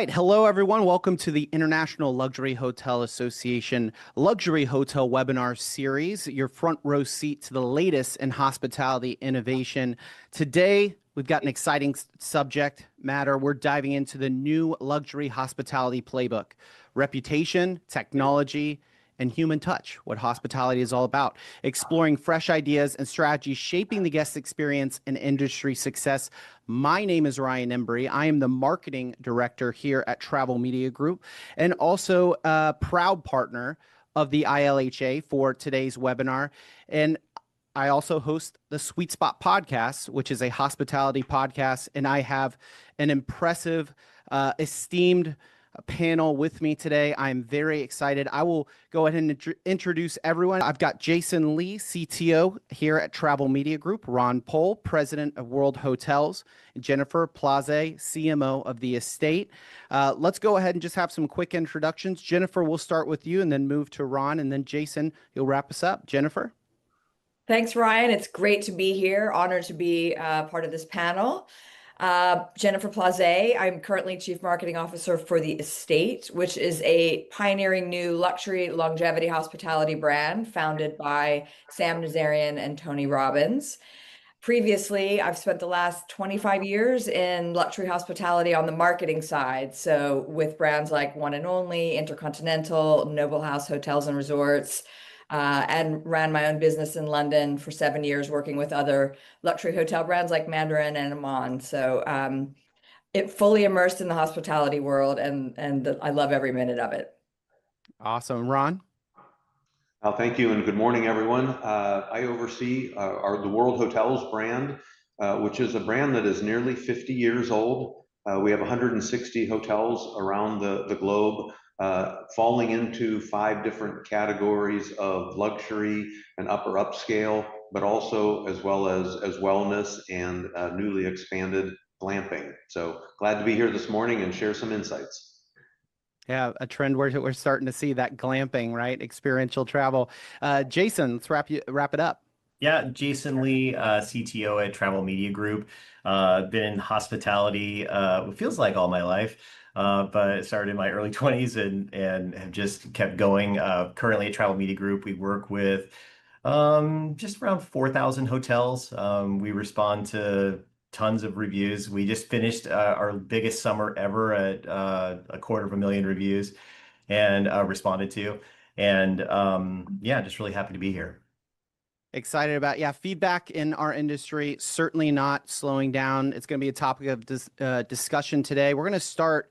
right. Hello, everyone. Welcome to the International Luxury Hotel Association Luxury Hotel Webinar Series, your front row seat to the latest in hospitality innovation. Today, we've got an exciting subject matter. We're diving into the new luxury hospitality playbook, reputation, technology, and human touch, what hospitality is all about, exploring fresh ideas and strategies shaping the guest experience and industry success. My name is Ryan Embry. I am the marketing director here at Travel Media Group and also a proud partner of the ILHA for today's webinar. And I also host the Sweet Spot podcast, which is a hospitality podcast. And I have an impressive, esteemed panel with me today. I'm very excited. I will go ahead and introduce everyone. I've got Jason Lee, CTO here at Travel Media Group, Ron Pohl, President of World Hotels, and Jennifer Plaze, CMO of the estate. Let's go ahead and just have some quick introductions. Jennifer, we'll start with you and then move to Ron, and then Jason, you'll wrap us up. Jennifer? Thanks, Ryan. It's great to be here. Honored to be part of this panel. Jennifer Plaze. I'm currently Chief Marketing Officer for the Estate, which is a pioneering new luxury longevity hospitality brand founded by Sam Nazarian and Tony Robbins. Previously, I've spent the last 25 years in luxury hospitality on the marketing side. So with brands like One and Only, Intercontinental, Noble House Hotels and Resorts, and ran my own business in London for 7 years, working with other luxury hotel brands like Mandarin and Aman. So it fully immersed in the hospitality world, and I love every minute of it. Awesome. Ron? Thank you, and good morning, everyone. I oversee the World Hotels brand, which is a brand that is nearly 50 years old. We have 160 hotels around the globe, falling into 5 different categories of luxury and upper upscale, but also as well as wellness and newly expanded glamping. So glad to be here this morning and share some insights. Yeah, a trend we're starting to see, that glamping, right? Experiential travel. Jason, let's wrap it up. Yeah, Jason Lee, CTO at Travel Media Group. Been in hospitality, it feels like all my life, but started in my early 20s and have just kept going. Currently at Travel Media Group, we work with just around 4,000 hotels. We respond to tons of reviews. We just finished our biggest summer ever at 250,000 reviews and responded to. And yeah, just really happy to be here. Excited about, feedback in our industry, certainly not slowing down. It's going to be a topic of discussion today. We're going to start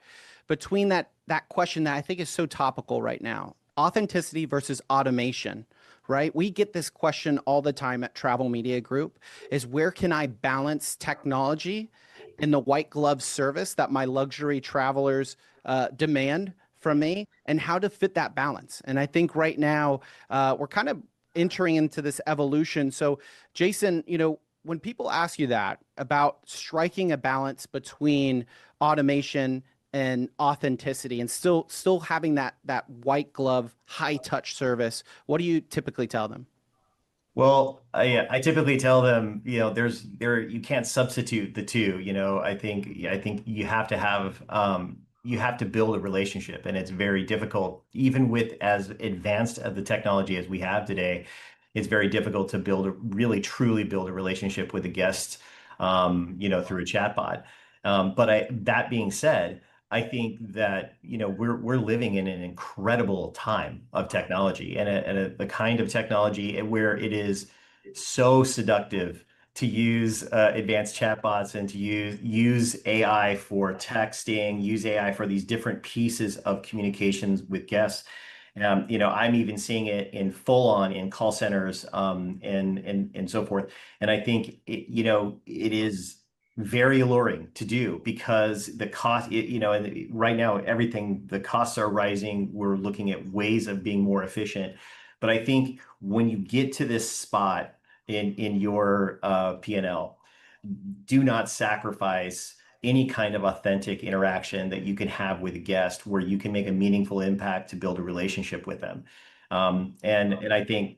between that question that I think is so topical right now, authenticity versus automation, right? We get this question all the time at Travel Media Group, is where can I balance technology and the white glove service that my luxury travelers demand from me, and how to fit that balance. And I think right now we're kind of entering into this evolution. So Jason, when people ask you that about striking a balance between automation and authenticity and still having that white glove, high touch service, what do you typically tell them? Well, I typically tell them, you can't substitute the two. I think you have to have you have to build a relationship, and it's very difficult, even with as advanced of the technology as we have today. It's very difficult to really truly build a relationship with a guest, through a chatbot. But that being said, I think that we're living in an incredible time of technology, and the kind of technology where it is so seductive to use advanced chatbots and to use AI for texting, use AI for these different pieces of communications with guests. I'm even seeing it in in call centers, and so forth. And I think it is very alluring to do, because the cost, and right now the costs are rising. We're looking at ways of being more efficient. But I think when you get to this spot in your P&L, do not sacrifice any kind of authentic interaction that you can have with a guest, where you can make a meaningful impact to build a relationship with them. And I think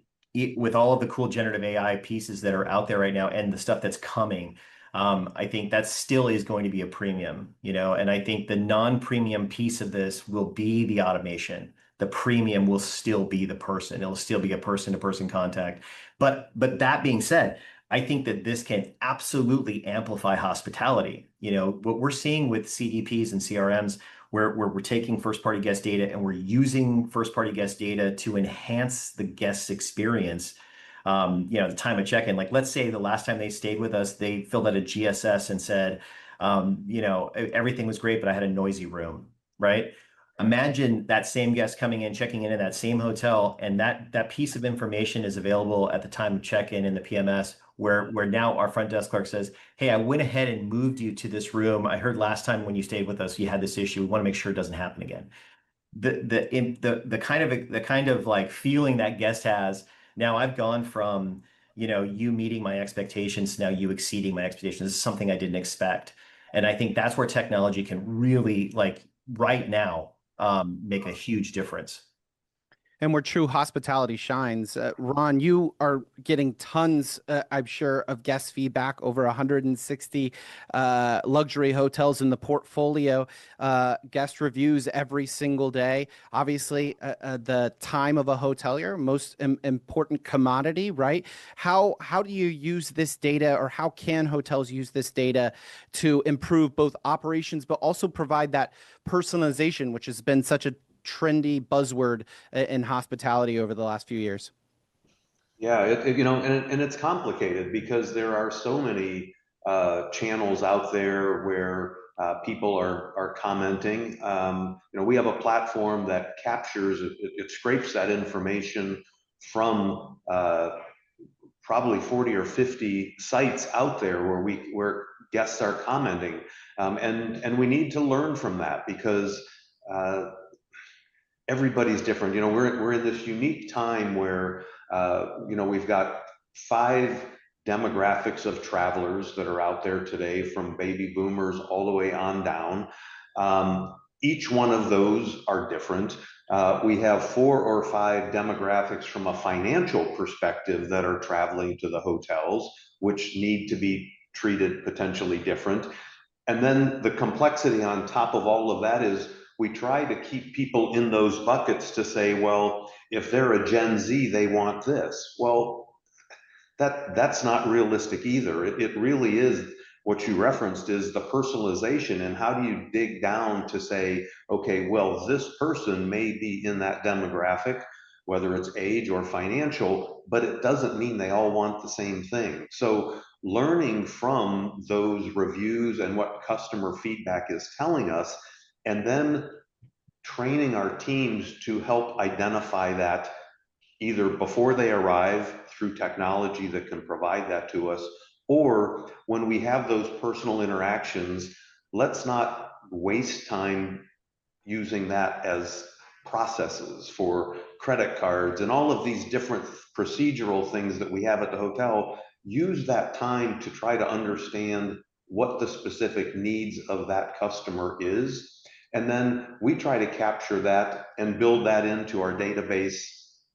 with all of the cool generative AI pieces that are out there right now and the stuff that's coming, I think that still is going to be a premium, and I think the non-premium piece of this will be the automation. The premium will still be the person. It'll still be a person-to-person contact. But that being said, I think that this can absolutely amplify hospitality. What we're seeing with CDPs and CRMs, where we're taking first-party guest data and we're using first-party guest data to enhance the guest experience. The time of check-in, like let's say the last time they stayed with us, they filled out a GSS and said, everything was great, but I had a noisy room, right? Imagine that same guest coming in, checking in that same hotel, and that piece of information is available at the time of check-in in the PMS, where now our front desk clerk says, "Hey, I went ahead and moved you to this room. I heard last time when you stayed with us, you had this issue. We want to make sure it doesn't happen again." The kind of like feeling that guest has. Now I've gone from, you meeting my expectations to now you exceeding my expectations. This is something I didn't expect. And I think that's where technology can really, like right now, make a huge difference. And where true hospitality shines. Ron, you are getting tons, I'm sure, of guest feedback, over 160 luxury hotels in the portfolio, guest reviews every single day. Obviously, the time of a hotelier, most important commodity, right? How do you use this data, or how can hotels use this data to improve both operations, but also provide that personalization, which has been such a trendy buzzword in hospitality over the last few years? Yeah, and it's complicated because there are so many channels out there where people are commenting. We have a platform that captures it scrapes that information from probably 40 or 50 sites out there where guests are commenting, and we need to learn from that because. Everybody's different. We're in this unique time where we've got 5 demographics of travelers that are out there today, from baby boomers all the way on down. Each one of those are different. We have 4 or 5 demographics from a financial perspective that are traveling to the hotels, which need to be treated potentially different. And then the complexity on top of all of that is we try to keep people in those buckets to say, well, if they're a Gen Z, they want this. Well, that's not realistic either. It really is what you referenced, is the personalization, and how do you dig down to say, okay, well, this person may be in that demographic, whether it's age or financial, but it doesn't mean they all want the same thing. So learning from those reviews and what customer feedback is telling us, and then training our teams to help identify that either before they arrive through technology that can provide that to us, or when we have those personal interactions, let's not waste time using that as processes for credit cards and all of these different procedural things that we have at the hotel. Use that time to try to understand what the specific needs of that customer is. And then we try to capture that and build that into our database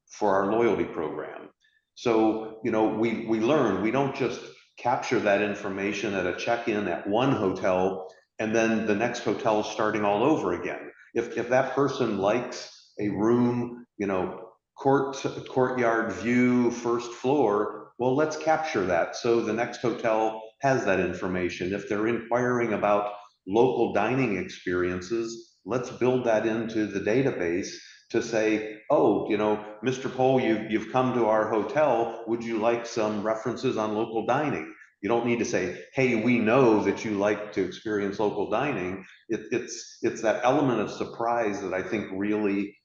for our loyalty program. So, we learn, we don't just capture that information at a check-in at one hotel and then the next hotel is starting all over again. If that person likes a room, courtyard view, first floor, well, let's capture that so the next hotel has that information. If they're inquiring about local dining experiences, let's build that into the database to say, oh, Mr. Pohl, you've come to our hotel. Would you like some references on local dining? You don't need to say, hey, we know that you like to experience local dining. It's that element of surprise that I think really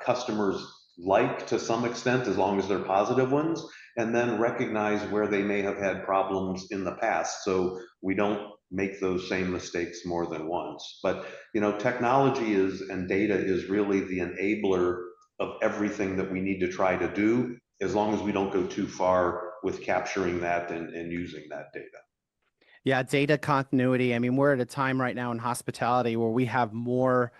customers like to some extent, as long as they're positive ones, and then recognize where they may have had problems in the past, so we don't make those same mistakes more than once. But technology and data is really the enabler of everything that we need to try to do, as long as we don't go too far with capturing that and using that data. Yeah, data continuity. I mean, we're at a time right now in hospitality where we have more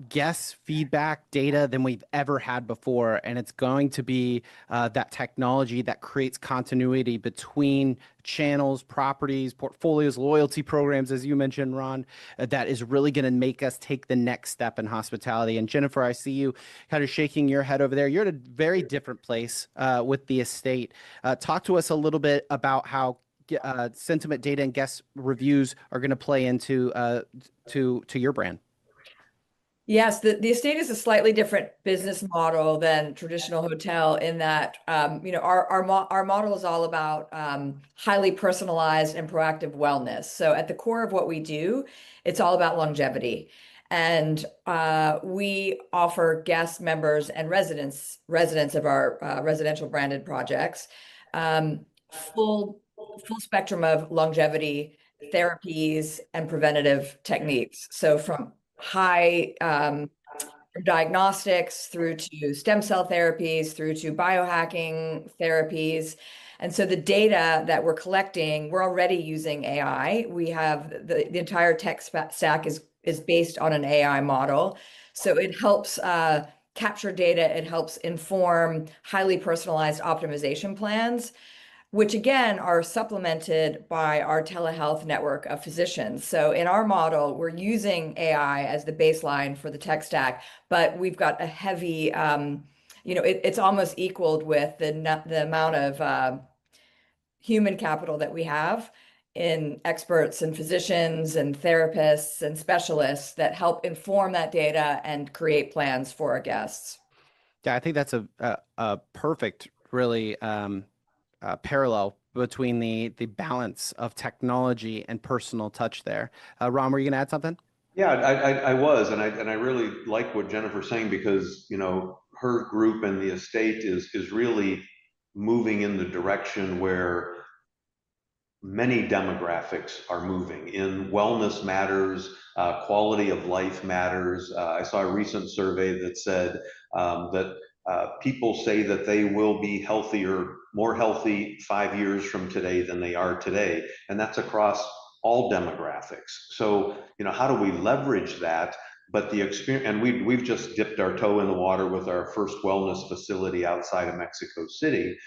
guest feedback data than we've ever had before. And it's going to be that technology that creates continuity between channels, properties, portfolios, loyalty programs, as you mentioned, Ron, that is really going to make us take the next step in hospitality. And Jennifer, I see you kind of shaking your head over there. You're at a very different place with the estate. Talk to us a little bit about how sentiment data and guest reviews are going to play into to your brand. Yes, the estate is a slightly different business model than traditional hotel in that, our model is all about highly personalized and proactive wellness. So at the core of what we do, it's all about longevity. And we offer guest members and residents of our residential branded projects, full spectrum of longevity therapies and preventative techniques. So from high diagnostics through to stem cell therapies, through to biohacking therapies. And so the data that we're collecting, we're already using AI. We have the entire tech stack is based on an AI model. So it helps capture data, it helps inform highly personalized optimization plans, which again are supplemented by our telehealth network of physicians. So in our model, we're using AI as the baseline for the tech stack, but we've got a heavy, it's almost equaled with the amount of human capital that we have in experts and physicians and therapists and specialists that help inform that data and create plans for our guests. Yeah, I think that's a perfect, really parallel between the balance of technology and personal touch there. Ron, were you going to add something? Yeah, I was, and I really like what Jennifer's saying because her group and the estate is really moving in the direction where many demographics are moving. In wellness matters, quality of life matters. I saw a recent survey that said that people say that they will be healthier, more healthy 5 years from today than they are today, and that's across all demographics. So, how do we leverage that? But the experience, and we've just dipped our toe in the water with our first wellness facility outside of Mexico City.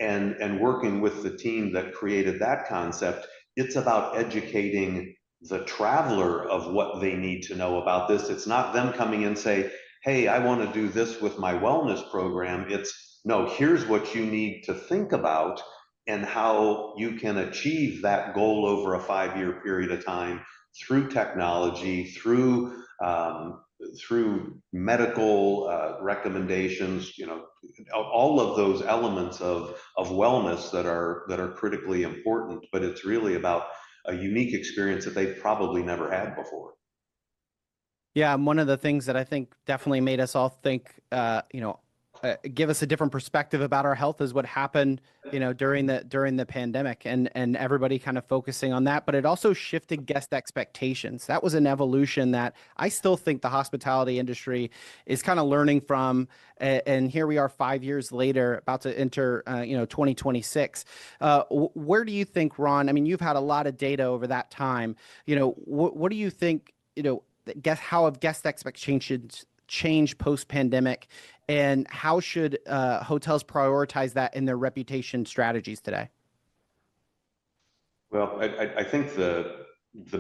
And working with the team that created that concept, it's about educating the traveler of what they need to know about this. It's not them coming in and say, hey, I want to do this with my wellness program. It's no, here's what you need to think about and how you can achieve that goal over a 5-year period of time through technology, through medical recommendations, all of those elements of wellness that are critically important. But it's really about a unique experience that they've probably never had before. Yeah, one of the things that I think definitely made us all think, give us a different perspective about our health is what happened, during the pandemic and everybody kind of focusing on that. But it also shifted guest expectations. That was an evolution that I still think the hospitality industry is kind of learning from. And here we are 5 years later, about to enter, 2026. Where do you think, Ron? I mean, you've had a lot of data over that time. What do you think? How have guest expectations changed post-pandemic, and how should hotels prioritize that in their reputation strategies today? Well, I think the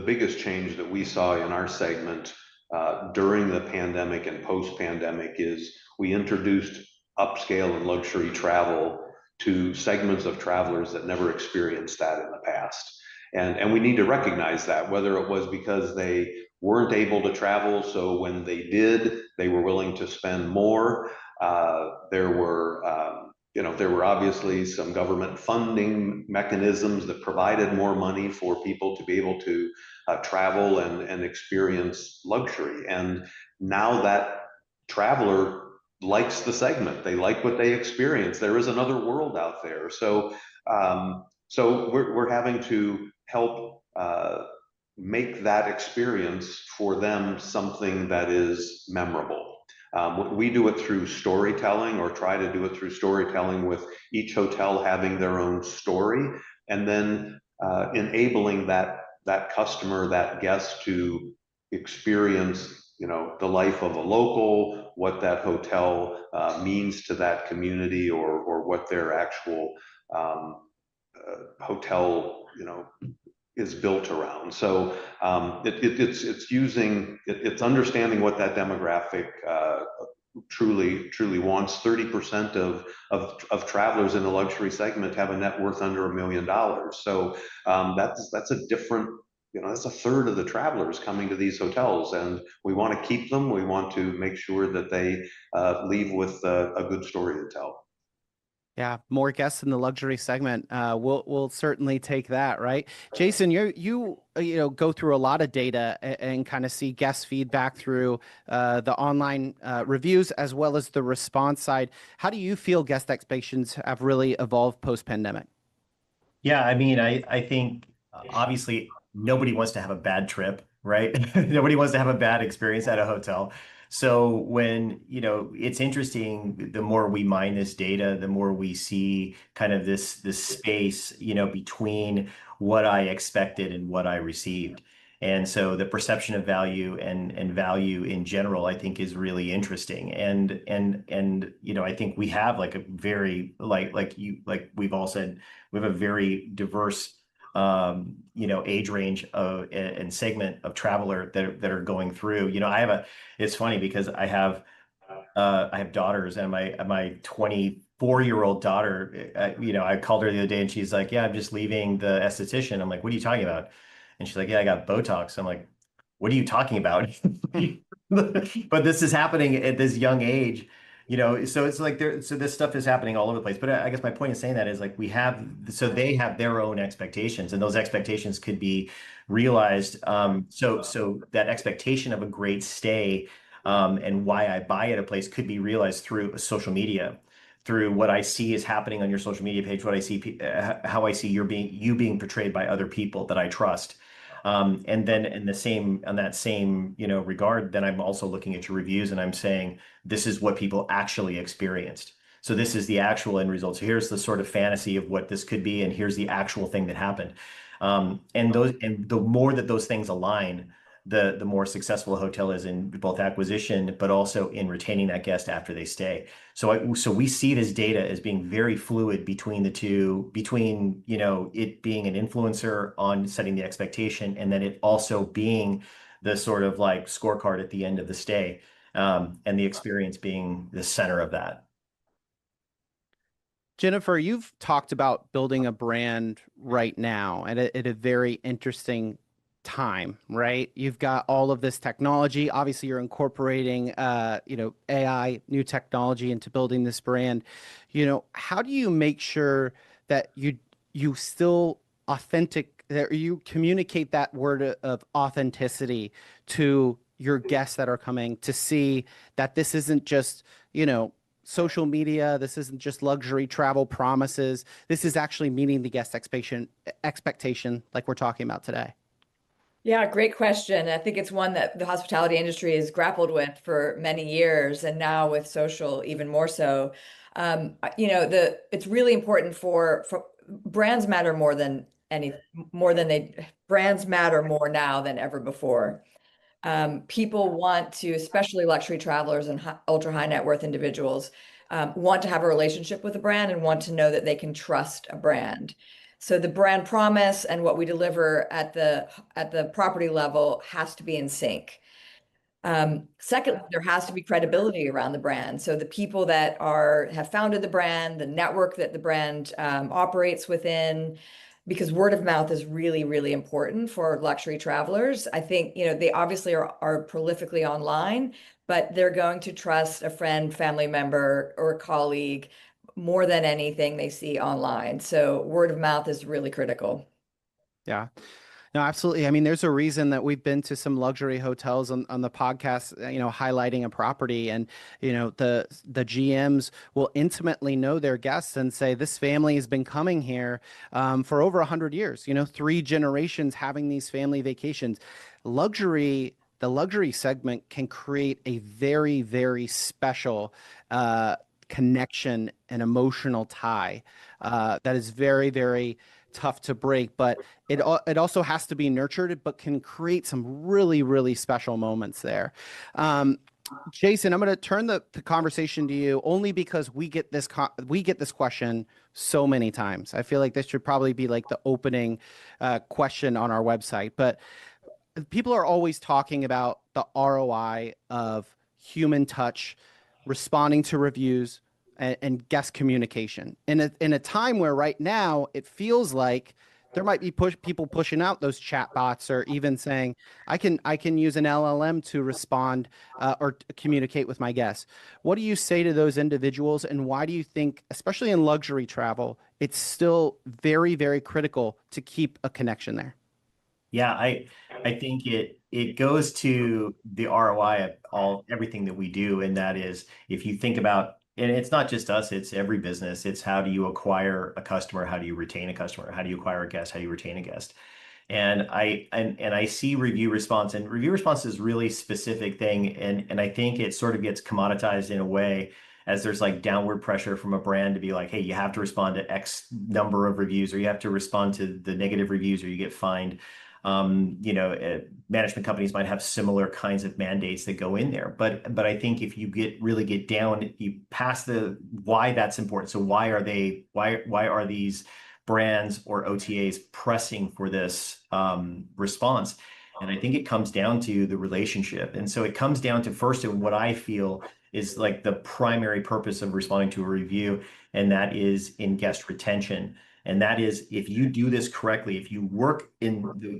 biggest change that we saw in our segment during the pandemic and post-pandemic is we introduced upscale and luxury travel to segments of travelers that never experienced that in the past. And we need to recognize that, whether it was because they weren't able to travel, so when they did, they were willing to spend more. There were obviously some government funding mechanisms that provided more money for people to be able to travel and experience luxury. And now that traveler likes the segment, they like what they experience. There is another world out there. So we're having to help make that experience for them something that is memorable. We do it through storytelling, or try to do it through storytelling, with each hotel having their own story, and then enabling that customer, that guest, to experience, the life of a local, what that hotel means to that community, or what their actual um, hotel, is built around. So it's understanding what that demographic truly wants. 30% of travelers in the luxury segment have a net worth under $1 million. So that's a different, that's a third of the travelers coming to these hotels, and we want to keep them. We want to make sure that they leave with a good story to tell. Yeah, more guests in the luxury segment. We'll certainly take that, right? Jason, you go through a lot of data and kind of see guest feedback through the online reviews as well as the response side. How do you feel guest expectations have really evolved post-pandemic? Yeah, I mean, I think obviously nobody wants to have a bad trip, right? Nobody wants to have a bad experience at a hotel. So when, it's interesting, the more we mine this data, the more we see kind of this space, between what I expected and what I received. And so the perception of value and value in general, I think, is really interesting. And I think we have like a very like we've all said, we have a very diverse age range and segment of traveler that are going through. It's funny because I have daughters, and my 24-year-old daughter, I called her the other day and she's like, "Yeah, I'm just leaving the esthetician." I'm like, "What are you talking about?" And she's like, "Yeah, I got Botox." I'm like, "What are you talking about?" But this is happening at this young age, so it's like so this stuff is happening all over the place. But I guess my point in saying that is like so they have their own expectations, and those expectations could be realized. So that expectation of a great stay, and why I buy at a place could be realized through social media, through what I see is happening on your social media page, what I see, how I see you being portrayed by other people that I trust. And then on that same, regard, then I'm also looking at your reviews and I'm saying, this is what people actually experienced. So this is the actual end result. So here's the sort of fantasy of what this could be, and here's the actual thing that happened. And the more that those things align, the more successful a hotel is in both acquisition, but also in retaining that guest after they stay. So we see this data as being very fluid between the two, between, it being an influencer on setting the expectation, and then it also being the sort of like scorecard at the end of the stay, and the experience being the center of that. Jennifer, you've talked about building a brand right now at a very interesting time, right? You've got all of this technology. Obviously, you're incorporating, AI, new technology into building this brand. How do you make sure that you still that you communicate that word of authenticity to your guests that are coming to see that this isn't just, social media. This isn't just luxury travel promises. This is actually meeting the guest expectation like we're talking about today. Yeah, great question. I think it's one that the hospitality industry has grappled with for many years, and now with social, even more so. It's really important for brands matter brands matter more now than ever before. People want to, especially luxury travelers and ultra high net worth individuals, want to have a relationship with a brand and want to know that they can trust a brand. So the brand promise and what we deliver at the property level has to be in sync. Secondly, there has to be credibility around the brand. So the people that have founded the brand, the network that the brand operates within, because word of mouth is really, really important for luxury travelers. I think, they obviously are prolifically online, but they're going to trust a friend, family member, or a colleague more than anything they see online. So word of mouth is really critical. Yeah. No, absolutely. I mean, there's a reason that we've been to some luxury hotels on the podcast, highlighting a property, and, the GMs will intimately know their guests and say, this family has been coming here for over 100 years, 3 generations having these family vacations. The luxury segment can create a very, very special connection and emotional tie that is very, very tough to break, but it also has to be nurtured, but can create some really, really special moments there. Jason, I'm going to turn the conversation to you only because we get this question so many times. I feel like this should probably be like the opening question on our website, but people are always talking about the ROI of human touch, responding to reviews, and guest communication. In a time where right now it feels like there might be people pushing out those chat bots or even saying, I can use an LLM to respond or communicate with my guests. What do you say to those individuals, and why do you think, especially in luxury travel, it's still very, very critical to keep a connection there? Yeah, I think it goes to the ROI of everything that we do, and that is if you think about, and it's not just us, it's every business. It's how do you acquire a customer? How do you retain a customer? How do you acquire a guest? How do you retain a guest? And I see review response, and review response is really specific thing, and I think it sort of gets commoditized in a way as there's like downward pressure from a brand to be like, hey, you have to respond to X number of reviews, or you have to respond to the negative reviews, or you get fined. Management companies might have similar kinds of mandates that go in there, but I think if you really get down, you pass the why that's important. So why are these brands or OTAs pressing for this response? And I think it comes down to the relationship. And so it comes down to first, and what I feel is like the primary purpose of responding to a review, and that is in guest retention. And that is, if you do this correctly, if you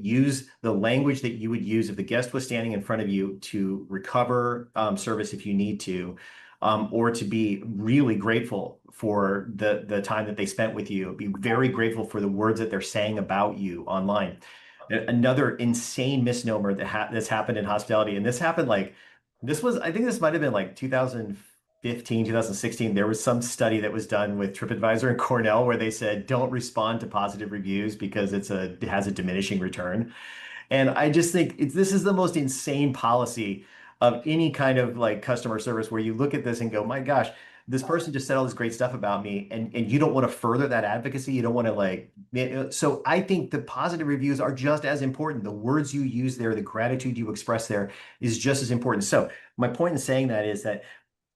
use the language that you would use if the guest was standing in front of you to recover service if you need to, or to be really grateful for the time that they spent with you, be very grateful for the words that they're saying about you online. Another insane misnomer that's happened in hospitality, and I think this might have been like 2015, 2016, there was some study that was done with TripAdvisor and Cornell where they said, don't respond to positive reviews because it has a diminishing return. And I just think this is the most insane policy of any kind of like customer service, where you look at this and go, my gosh, this person just said all this great stuff about me, and you don't want to further that advocacy. You don't want to so I think the positive reviews are just as important. The words you use there, the gratitude you express there is just as important. So my point in saying that is that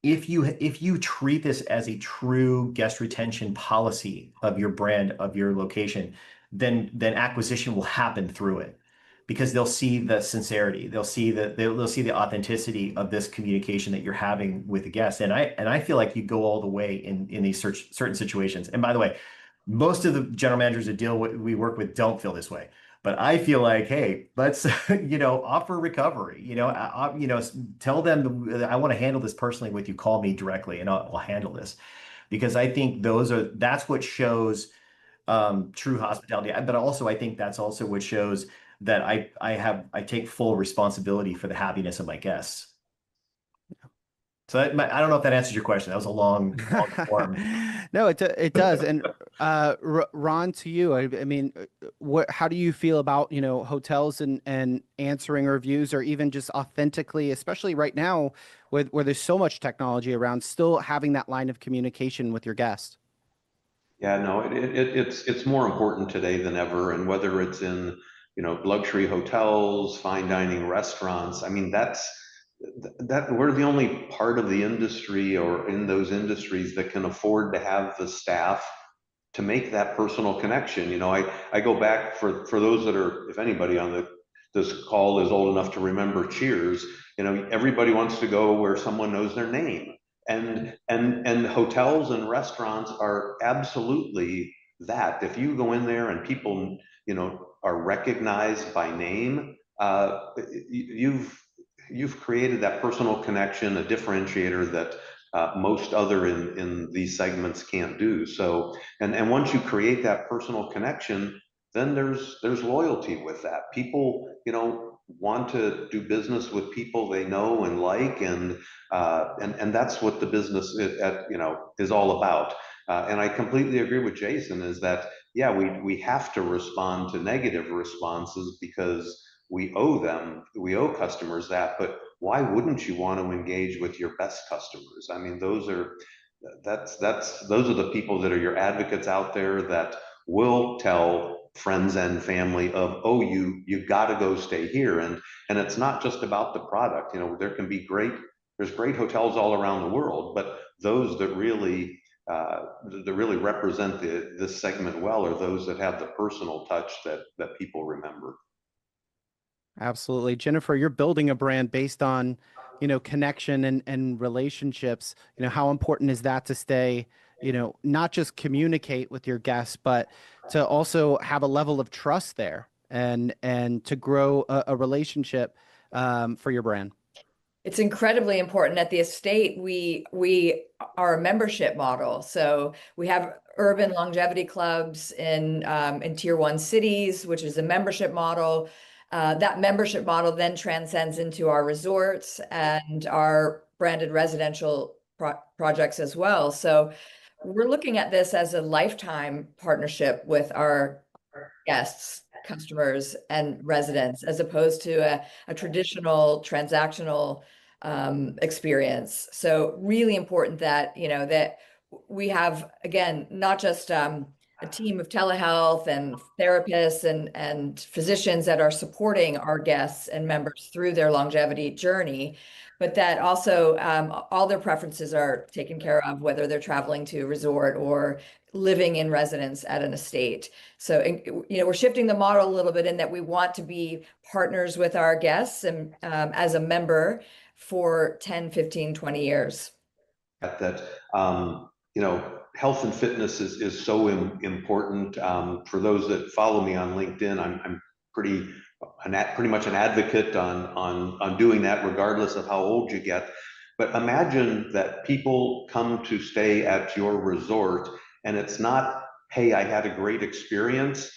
if you treat this as a true guest retention policy of your brand, of your location, then acquisition will happen through it, because they'll see the sincerity, they'll see the authenticity of this communication that you're having with the guest. And I feel like you go all the way in these certain situations. And by the way, most of the general managers we work with don't feel this way. But I feel like, hey, let's offer recovery. Tell them I want to handle this personally with you. Call me directly, and I'll handle this, because I think that's what shows true hospitality. But also, I think that's also what shows that I take full responsibility for the happiness of my guests. So I don't know if that answers your question. That was a long form. No, it does. And Ron, to you, I mean, how do you feel about hotels and answering reviews, or even just authentically, especially right now where there's so much technology around, still having that line of communication with your guest? Yeah, no, it's more important today than ever, and whether it's in luxury hotels, fine dining restaurants. I mean, that we're the only part of the industry or in those industries that can afford to have the staff to make that personal connection. I go back for those that are, if anybody on this call is old enough to remember Cheers. Everybody wants to go where someone knows their name, and hotels and restaurants are absolutely that. If you go in there and people are recognized by name, you've created that personal connection, a differentiator that most other in these segments can't do. So, and once you create that personal connection, then there's loyalty with that. People, want to do business with people they know and like, and that's what the business is all about. And I completely agree with Jason, is that, yeah, we have to respond to negative responses because we owe customers that, but why wouldn't you want to engage with your best customers? I mean, those are the people that are your advocates out there, that will tell friends and family of, oh, you got to go stay here. And it's not just about the product. You know, there's great hotels all around the world, but those that really represent this segment well are those that have the personal touch that people remember. Absolutely. Jennifer, you're building a brand based on, connection and relationships. How important is that to stay, not just communicate with your guests, but to also have a level of trust there and to grow a relationship for your brand? It's incredibly important. At the estate, we are a membership model. So we have urban longevity clubs in tier one cities, which is a membership model. That membership model then transcends into our resorts and our branded residential projects as well. So we're looking at this as a lifetime partnership with our guests, customers, and residents, as opposed to a traditional transactional experience. So really important that, that we have, again, not just a team of telehealth and therapists and physicians that are supporting our guests and members through their longevity journey, but that also all their preferences are taken care of, whether they're traveling to a resort or living in residence at an estate. So, we're shifting the model a little bit in that we want to be partners with our guests and as a member for 10, 15, 20 years. That health and fitness is so important. For those that follow me on LinkedIn, I'm pretty much an advocate on doing that, regardless of how old you get. But imagine that people come to stay at your resort, and it's not, hey, I had a great experience.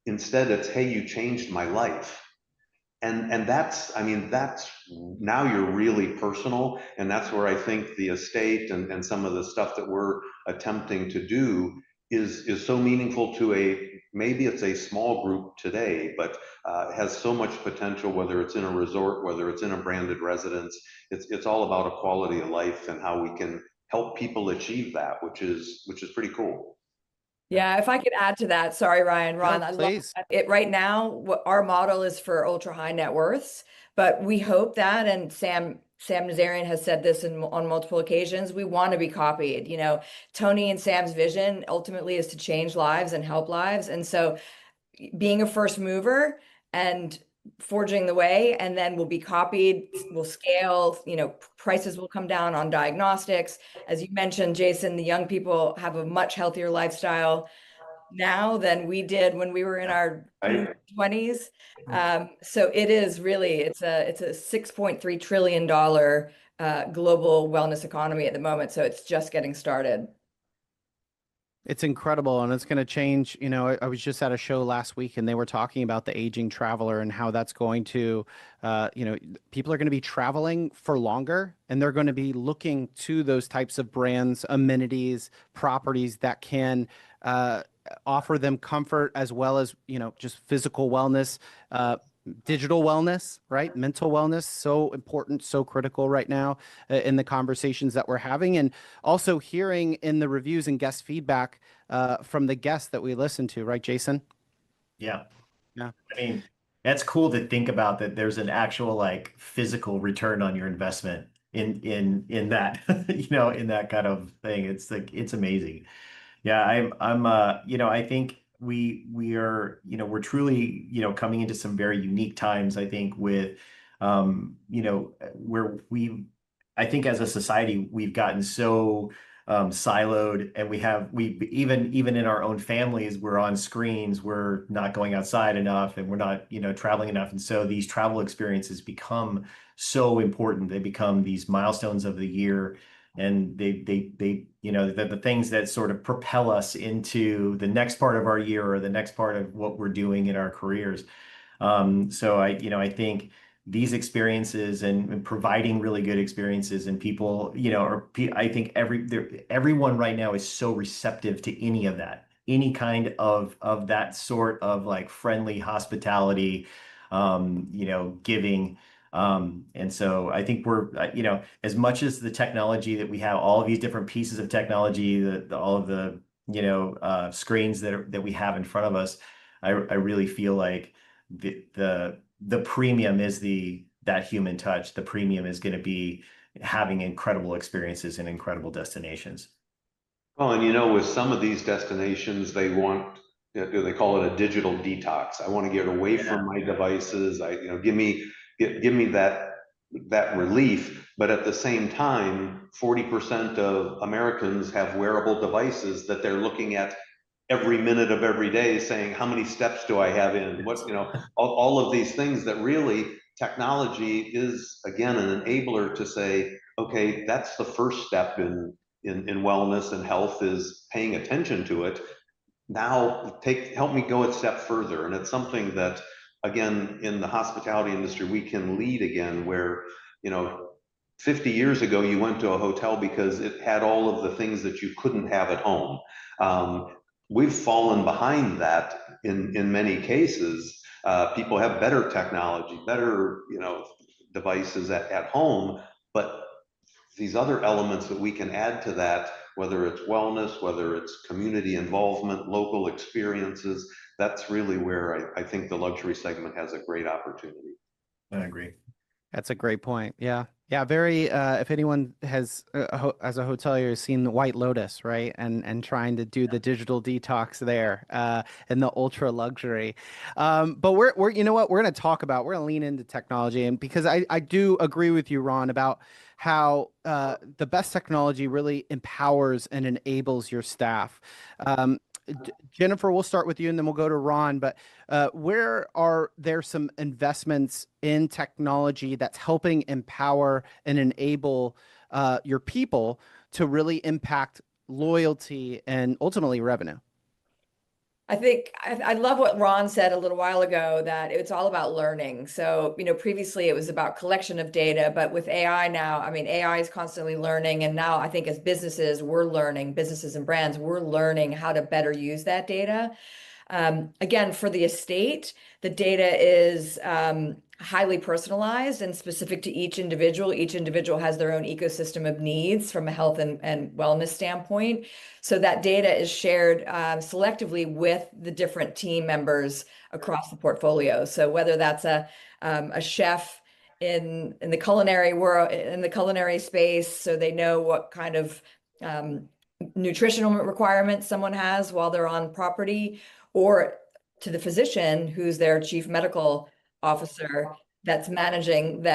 Instead, it's, hey, you changed my life. And that's, I mean, that's, now you're really personal. And that's where I think the estate and some of the stuff that we're attempting to do is so meaningful to maybe it's a small group today, but has so much potential, whether it's in a resort, whether it's in a branded residence. It's all about a quality of life and how we can help people achieve that, which is pretty cool. Yeah, if I could add to that, sorry, Ron, No, I love please. it. Right now, what our model is for ultra high net worths, but we hope that, and Sam Nazarian has said this on multiple occasions, we want to be copied. Tony and Sam's vision ultimately is to change lives and help lives. And so being a first mover and forging the way, and then we'll be copied, we'll scale, prices will come down on diagnostics. As you mentioned, Jason, the young people have a much healthier lifestyle now than we did when we were in our 20s. So it is really, it's a $6.3 trillion global wellness economy at the moment. So it's just getting started. It's incredible, and it's going to change. I was just at a show last week, and they were talking about the aging traveler and how that's going to, people are going to be traveling for longer, and they're going to be looking to those types of brands, amenities, properties that can offer them comfort as well as, just physical wellness, digital wellness, right? Mental wellness, so important, so critical right now in the conversations that we're having. And also hearing in the reviews and guest feedback from the guests that we listen to, right, Jason? Yeah. Yeah. I mean, that's cool to think about, that there's an actual like physical return on your investment in that, in that kind of thing. It's like, it's amazing. Yeah, I think we are, we're truly, coming into some very unique times, I think, with, where I think as a society, we've gotten so siloed, and we even in our own families, we're on screens, we're not going outside enough, and we're not, traveling enough. And so these travel experiences become so important. They become these milestones of the year. And they the things that sort of propel us into the next part of our year or the next part of what we're doing in our careers. So I think these experiences and providing really good experiences, and people, I think everyone right now is so receptive to any of that, any kind of that sort of like friendly hospitality, giving. And so I think we're, as much as the technology that we have, all of these different pieces of technology, all of the screens that we have in front of us, I really feel like the premium is that human touch. The premium is going to be having incredible experiences and incredible destinations. Well, and with some of these destinations, they call it a digital detox. I want to get away Yeah. from my devices. Give me that relief. But at the same time, 40% of Americans have wearable devices that they're looking at every minute of every day, saying, how many steps do I have in? All of these things that really technology is, again, an enabler to say, okay, that's the first step in wellness and health, is paying attention to it. Now help me go a step further. And it's something that, again, in the hospitality industry, we can lead again, where, 50 years ago, you went to a hotel because it had all of the things that you couldn't have at home. We've fallen behind that in many cases. People have better technology, better, devices at home, but these other elements that we can add to that, whether it's wellness, whether it's community involvement, local experiences, that's really where I think the luxury segment has a great opportunity. I agree. That's a great point. Yeah. Yeah. Very, if anyone has, as a hotelier, has seen the White Lotus, right? And trying to do the digital detox there, and the ultra luxury. But you know what? We're going to lean into technology. And because I do agree with you, Ron, about how, the best technology really empowers and enables your staff. Jennifer, we'll start with you and then we'll go to Ron. But where are there some investments in technology that's helping empower and enable your people to really impact loyalty and ultimately revenue? I think I love what Ron said a little while ago, that it's all about learning. So, previously it was about collection of data, but with AI now, I mean, AI is constantly learning. And now I think as businesses and brands, we're learning how to better use that data. Again, for the estate, the data is highly personalized and specific to each individual. Each individual has their own ecosystem of needs from a health and wellness standpoint. So that data is shared selectively with the different team members across the portfolio. So whether that's a chef in the culinary world, in the culinary space, so they know what kind of nutritional requirements someone has while they're on property, or to the physician who's their chief medical officer that's managing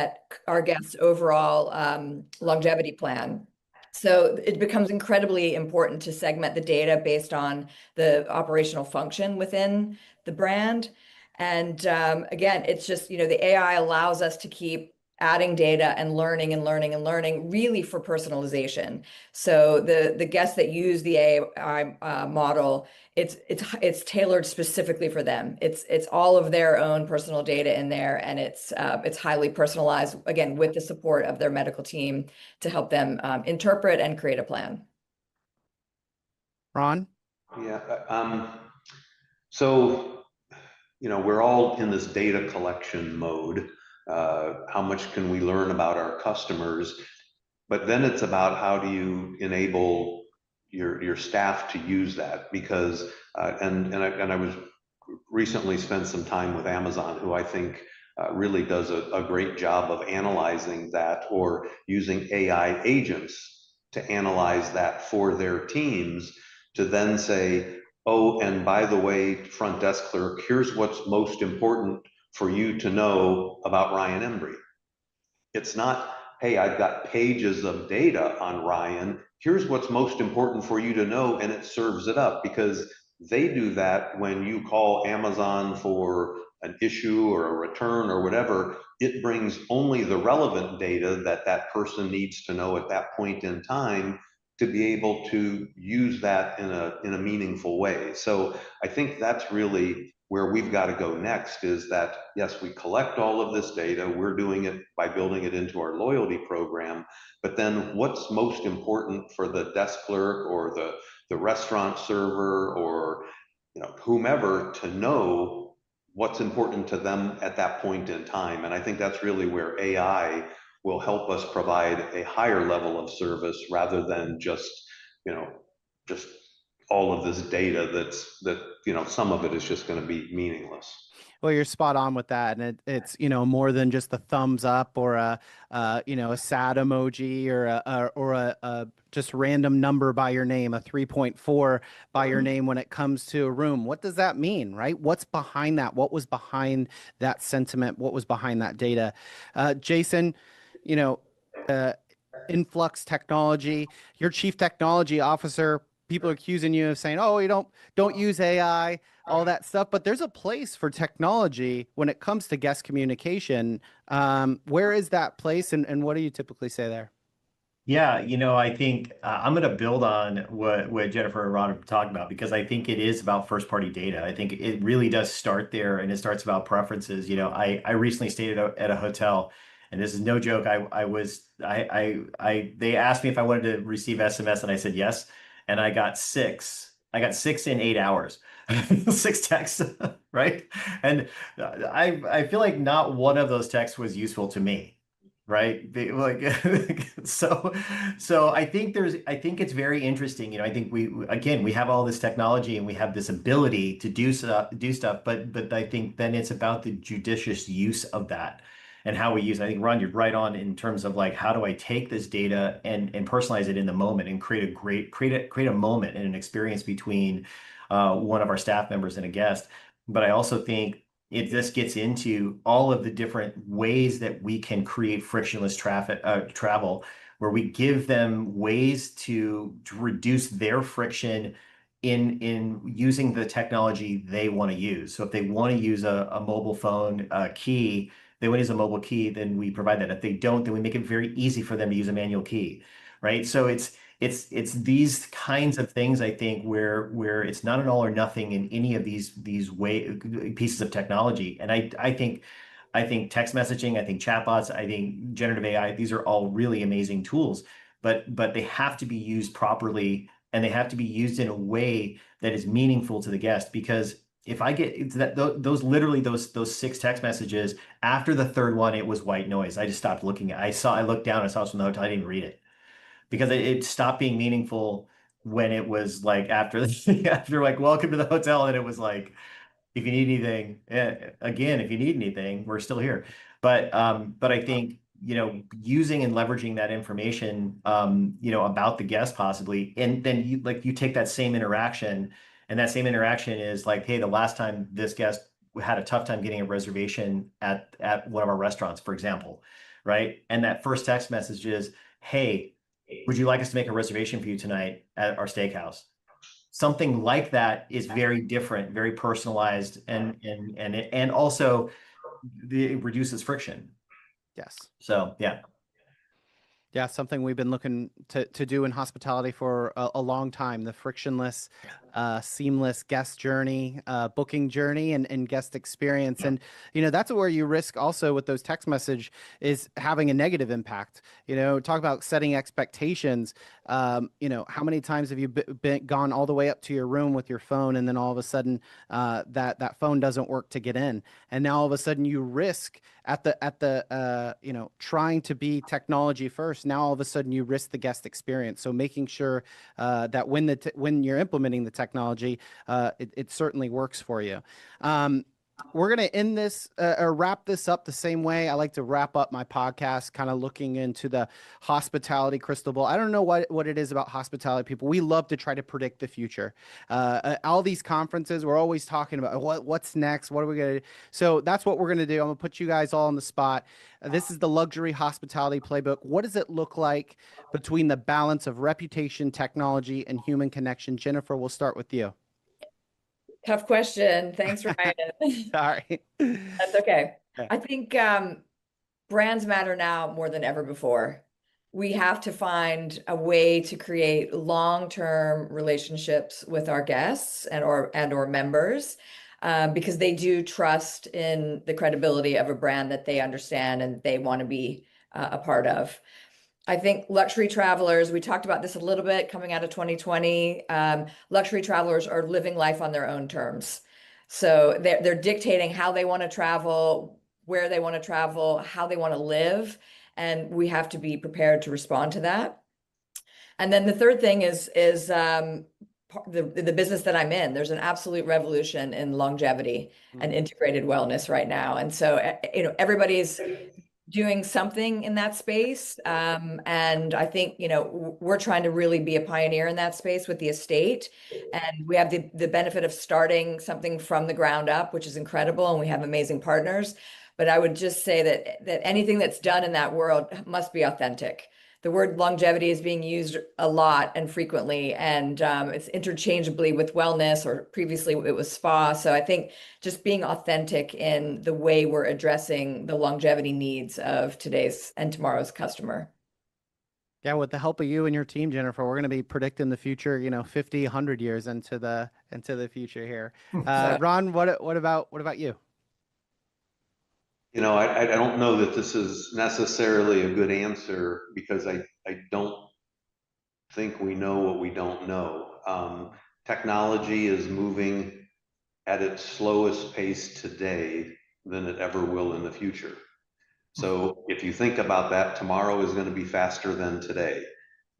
our guests' overall longevity plan. So it becomes incredibly important to segment the data based on the operational function within the brand. And again, it's just, the AI allows us to keep adding data and learning and learning and learning, really for personalization. So the guests that use the AI model, it's tailored specifically for them. It's all of their own personal data in there, and it's highly personalized, again, with the support of their medical team to help them interpret and create a plan. Ron? Yeah. So, we're all in this data collection mode. How much can we learn about our customers? But then it's about how do you enable your staff to use that? Because I was recently spent some time with Amazon, who I think really does a great job of analyzing that, or using AI agents to analyze that for their teams, to then say, oh, and by the way, front desk clerk, here's what's most important for you to know about Ryan Embry. It's not, hey, I've got pages of data on Ryan. Here's what's most important for you to know, and it serves it up, because they do that when you call Amazon for an issue or a return or whatever. It brings only the relevant data that that person needs to know at that point in time, to be able to use that in a meaningful way. So I think that's really where we've got to go next, is that, yes, we collect all of this data. We're doing it by building it into our loyalty program. But then what's most important for the desk clerk or the restaurant server, or whomever, to know what's important to them at that point in time? And I think that's really where AI will help us provide a higher level of service, rather than just all of this data that some of it is just going to be meaningless. Well, you're spot on with that, and it's more than just a thumbs up or a sad emoji or a just random number by your name, a 3.4 by your name when it comes to a room. What does that mean, right? What's behind that? What was behind that sentiment? What was behind that data? Jason, you know, uh, influx technology. Your chief technology officer. People are accusing you of saying, "Oh, you don't use AI." All that stuff. But there's a place for technology when it comes to guest communication. Where is that place, and what do you typically say there? Yeah, I think I'm going to build on what Jennifer and Ron have talked about, because I think it is about first party data. I think it really does start there, and it starts about preferences. I recently stayed at a hotel, and this is no joke. They asked me if I wanted to receive SMS, and I said yes, and I got six. I got six in 8 hours, six texts, right? And I feel like not one of those texts was useful to me. Right. Like, so I think it's very interesting. I think we have all this technology and we have this ability to do stuff, but I think then it's about the judicious use of that and how we use it. I think, Ron, you're right on in terms of like, how do I take this data and personalize it in the moment and create a moment and an experience between one of our staff members and a guest. But I also think it just gets into all of the different ways that we can create frictionless travel, where we give them ways to reduce their friction in using the technology they want to use. So if they want to use a mobile phone key, they want to use a mobile key, then we provide that. If they don't, then we make it very easy for them to use a manual key, right? So it's these kinds of things, I think, where it's not an all or nothing in any of these pieces of technology. And I think text messaging, I think chatbots, I think generative AI, these are all really amazing tools, but they have to be used properly, and they have to be used in a way that is meaningful to the guest. Because if I get that those six text messages, after the third one, it was white noise. I just stopped looking. I looked down, I saw it was from the hotel, I didn't read it, because it stopped being meaningful when it was like after after like welcome to the hotel, and it was like, if you need anything, again, if you need anything, we're still here. But I think, using and leveraging that information, about the guest possibly, and then you take that same interaction, and that same interaction is like, hey, the last time this guest had a tough time getting a reservation at one of our restaurants, for example, right? And that first text message is, hey, would you like us to make a reservation for you tonight at our steakhouse? Something like that is very different, very personalized, and also it reduces friction. Yes. So yeah. Yeah, something we've been looking to do in hospitality for a long time, the frictionless, seamless guest journey, booking journey, and guest experience. And, that's where you risk also with those text message is having a negative impact. Talk about setting expectations. How many times have you gone all the way up to your room with your phone, and then all of a sudden that phone doesn't work to get in, and now all of a sudden you risk at the trying to be technology first. Now all of a sudden you risk the guest experience. So making sure that when you're implementing the technology, it certainly works for you. We're going to end this or wrap this up the same way I like to wrap up my podcast, kind of looking into the hospitality crystal ball. I don't know what it is about hospitality people. We love to try to predict the future. All these conferences, we're always talking about what's next. What are we going to do? So that's what we're going to do. I'm going to put you guys all on the spot. This is the luxury hospitality playbook. What does it look like between the balance of reputation, technology, and human connection? Jennifer, we'll start with you. Tough question. Thanks, Ryan. Sorry. That's okay. Yeah. I think brands matter now more than ever before. We have to find a way to create long-term relationships with our guests and or members, because they do trust in the credibility of a brand that they understand and they want to be a part of. I think luxury travelers, we talked about this a little bit coming out of 2020. Luxury travelers are living life on their own terms. So they're dictating how they want to travel, where they want to travel, how they want to live. And we have to be prepared to respond to that. And then the third thing is the business that I'm in. There's an absolute revolution in longevity and integrated wellness right now. And so, everybody's doing something in that space. And I think, we're trying to really be a pioneer in that space with the estate. And we have the benefit of starting something from the ground up, which is incredible. And we have amazing partners. But I would just say that anything that's done in that world must be authentic. The word longevity is being used a lot and frequently, and it's interchangeably with wellness, or previously it was spa. So I think just being authentic in the way we're addressing the longevity needs of today's and tomorrow's customer. Yeah, with the help of you and your team, Jennifer, we're going to be predicting the future, 50, 100 years into the future here. Ron, what about you? I don't know that this is necessarily a good answer because I don't think we know what we don't know. Technology is moving at its slowest pace today than it ever will in the future. So if you think about that, tomorrow is going to be faster than today,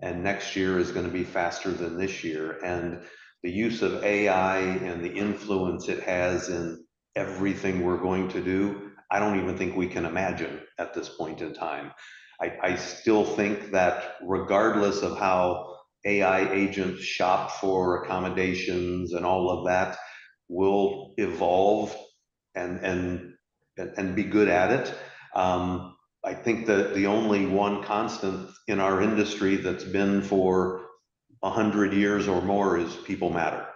and next year is going to be faster than this year. And the use of AI and the influence it has in everything we're going to do, I don't even think we can imagine at this point in time. I still think that regardless of how AI agents shop for accommodations and all of that will evolve and be good at it. I think that the only one constant in our industry that's been for 100 years or more is people matter.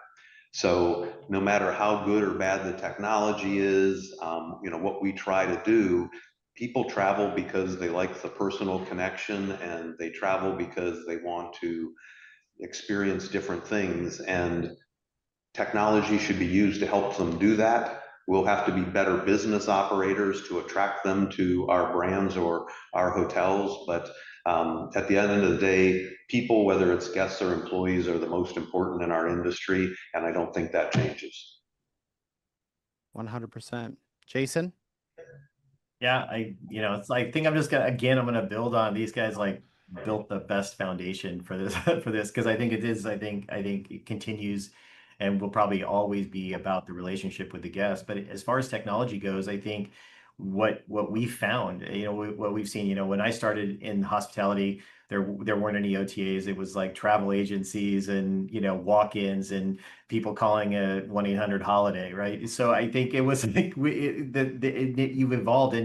So no matter how good or bad the technology is, what we try to do, people travel because they like the personal connection, and they travel because they want to experience different things. And technology should be used to help them do that. We'll have to be better business operators to attract them to our brands or our hotels. But at the end of the day, people, whether it's guests or employees, are the most important in our industry. And I don't think that changes. 100%. Jason? Yeah, it's like, I think I'm gonna build on these guys, like built the best foundation for this for this, because I think it continues and will probably always be about the relationship with the guest. But as far as technology goes, I think what we found, what we've seen, when I started in hospitality, there weren't any OTAs. It was like travel agencies and walk-ins and people calling a 1-800-holiday, right? So I think it was like you've evolved,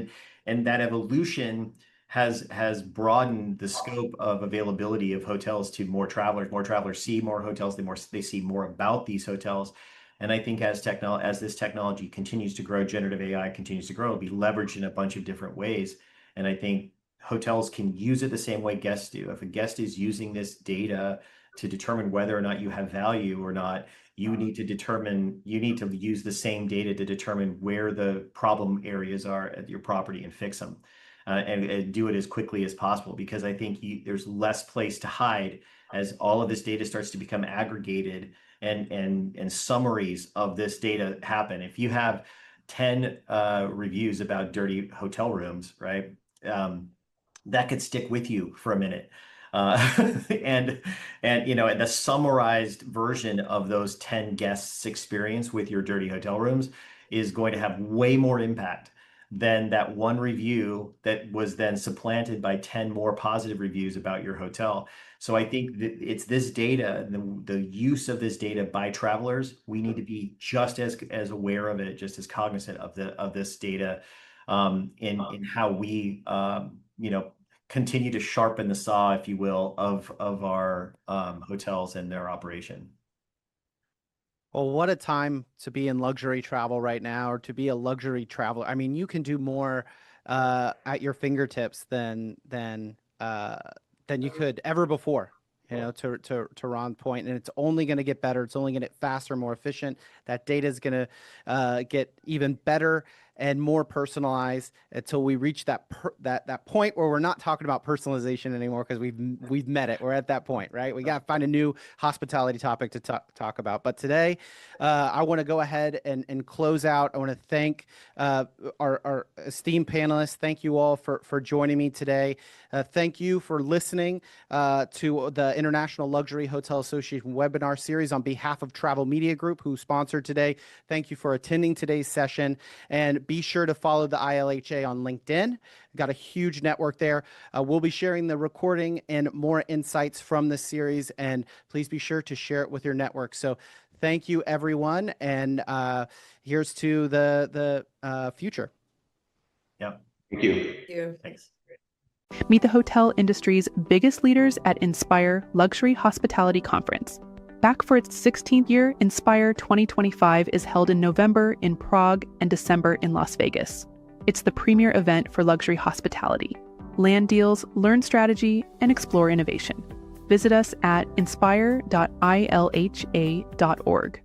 and that evolution has broadened the scope of availability of hotels to more travelers. More travelers see more hotels, they see more about these hotels. And I think as this technology continues to grow, generative AI continues to grow, it'll be leveraged in a bunch of different ways. And I think hotels can use it the same way guests do. If a guest is using this data to determine whether or not you have value or not, you need to use the same data to determine where the problem areas are at your property and fix them. And do it as quickly as possible, because I think there's less place to hide as all of this data starts to become aggregated, and summaries of this data happen. If you have 10 reviews about dirty hotel rooms, right? That could stick with you for a minute. And the summarized version of those 10 guests' experience with your dirty hotel rooms is going to have way more impact than that one review that was then supplanted by 10 more positive reviews about your hotel. So I think that it's this data, the use of this data by travelers. We need to be just as aware of it, just as cognizant of this data, in how we continue to sharpen the saw, if you will, of our hotels and their operation. Well, what a time to be in luxury travel right now, or to be a luxury traveler. I mean, you can do more at your fingertips than you could ever before. To Ron's point, and it's only going to get better. It's only going to get faster, more efficient. That data is going to get even better. and more personalized until we reach that that point where we're not talking about personalization anymore, because we've met it. We're at that point, right? We got to find a new hospitality topic to talk about. But today, I want to go ahead and close out. I want to thank our esteemed panelists. Thank you all for joining me today. Thank you for listening to the International Luxury Hotel Association webinar series on behalf of Travel Media Group, who sponsored today. Thank you for attending today's session, and be sure to follow the ILHA on LinkedIn. Got a huge network there. We'll be sharing the recording and more insights from this series, and please be sure to share it with your network. So thank you, everyone, and here's to the future. Yeah. Thank you. Thank you. Thanks. Meet the hotel industry's biggest leaders at Inspire Luxury Hospitality Conference. Back for its 16th year, Inspire 2025 is held in November in Prague and December in Las Vegas. It's the premier event for luxury hospitality. Land deals, learn strategy, and explore innovation. Visit us at inspire.ilha.org.